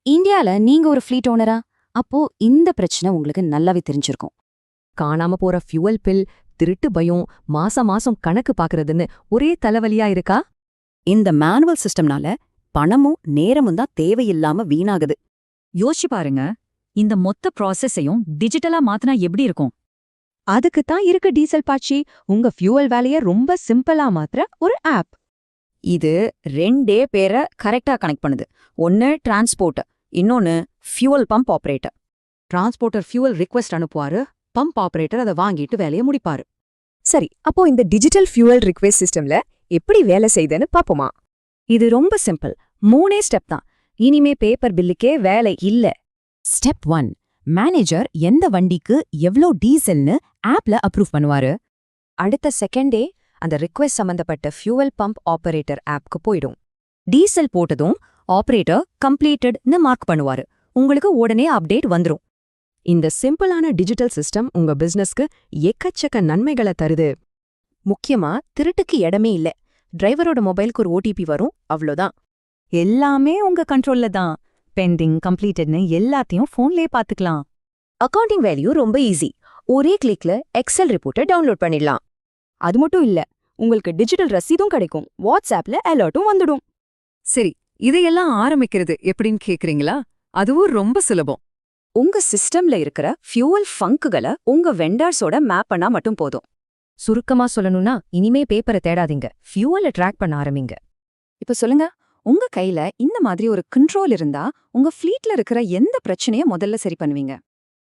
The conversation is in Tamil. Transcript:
இந்தியால நீங்க ஒரு ஃப்ளீட் ஓனரா? அப்போ இந்த பிரச்சனை உங்களுக்கு நல்லாவே தெரிஞ்சிருக்கும். காணாம போற ஃபியூவல் பில், திருட்டு பயம், மாசம் மாசம் கணக்கு பாக்குறதுன்னு ஒரே தலைவலியா இருக்கா? இந்த மேனுவல் சிஸ்டம்னால பணமும் நேரமும் தான் தேவையில்லாம வீணாகுது. யோசிச்சு பாருங்க, இந்த மொத்த ப்ராசஸையும் டிஜிட்டலா மாத்தினா எப்படி இருக்கும்? அதுக்கு தான் இருக்கு டீசல் பாய்ச்சி உங்க ஃபியூவல் வேலைய ரொம்ப சிம்பிளா மாத்திர ஒரு ஆப். இது ரெண்டே பேரை கரெக்டா கனெக்ட் பண்ணுது. ஒன்னு டிரான்ஸ்போர்ட்டர், இன்னொன்னு fuel pump operator. Transporter fuel request அனுப்புவாரு, பம்ப் ஆபரேட்டர் அதை வாங்கிட்டு வேலையை முடிப்பாரு. சரி, அப்போ இந்த டிஜிட்டல் ஃபியூவல் ரிக்வெஸ்ட் சிஸ்டம்ல எப்படி வேலை செய்யுதுன்னு பாப்போமா? இது ரொம்ப சிம்பிள். 3 ஸ்டெப் தான். இனிமே பேப்பர் பில்லுக்கே வேலை இல்ல. ஸ்டெப் 1. மேனேஜர் எந்த வண்டிக்கு எவ்ளோ டீசல்னு ஆப்ல அப்ரூவ் பண்ணுவாரு. அடுத்த செகண்டே அந்த ரிக்வெஸ்ட் சம்பந்தப்பட்ட ஃபியூவல் பம்ப் ஆபரேட்டர் ஆப்க்கு போயிடும். டீசல் போட்டதும் ஆபரேட்டர் கம்ப்ளீட்டட்னு மார்க் பண்ணுவாரு. உங்களுக்கு உடனே அப்டேட் வந்துரும். இந்த சிம்பிளான டிஜிட்டல் சிஸ்டம் உங்க பிசினஸ்க்கு எக்கச்சக்க நன்மைகளை தருது. முக்கியமா திருட்டுக்கு இடமே இல்ல. டிரைவரோட மொபைலுக்கு ஒரு ஓடிபி வரும், அவ்வளோதான். எல்லாமே உங்க கண்ட்ரோல்ல தான். பெண்டிங், கம்ப்ளீட்டட்னு எல்லாத்தையும் போன்லயே பாத்துக்கலாம். அக்கவுண்டிங் வேல்யூ ரொம்ப ஈஸி. ஒரே கிளிக்ல எக்ஸல் ரிப்போர்ட்டை டவுன்லோட் பண்ணிடலாம். அது மட்டும் இல்ல, உங்களுக்கு டிஜிட்டல் ரசீதும் கிடைக்கும். வாட்ஸ்ஆப்ல அலர்ட்டும் வந்துடும். சரி, இதையெல்லாம் ஆரம்பிக்கிறது எப்படின்னு கேக்குறீங்களா? அதுவும் ரொம்ப சுலபம். உங்க சிஸ்டம்ல இருக்கிற ஃபியூவல் ஃபங்குகளை உங்க வெண்டர்ஸோட மேப் பண்ணா மட்டும் போதும். சுருக்கமா சொல்லணும்னா, இனிமே பேப்பரை தேடாதீங்க, ஃபியூவலை ட்ராக் பண்ண ஆரம்பிங்க. இப்ப சொல்லுங்க, உங்க கையில இந்த மாதிரி ஒரு கண்ட்ரோல் இருந்தா உங்க ஃப்ளீட்ல இருக்கிற எந்த பிரச்சனைய முதல்ல சரி பண்ணுவீங்க?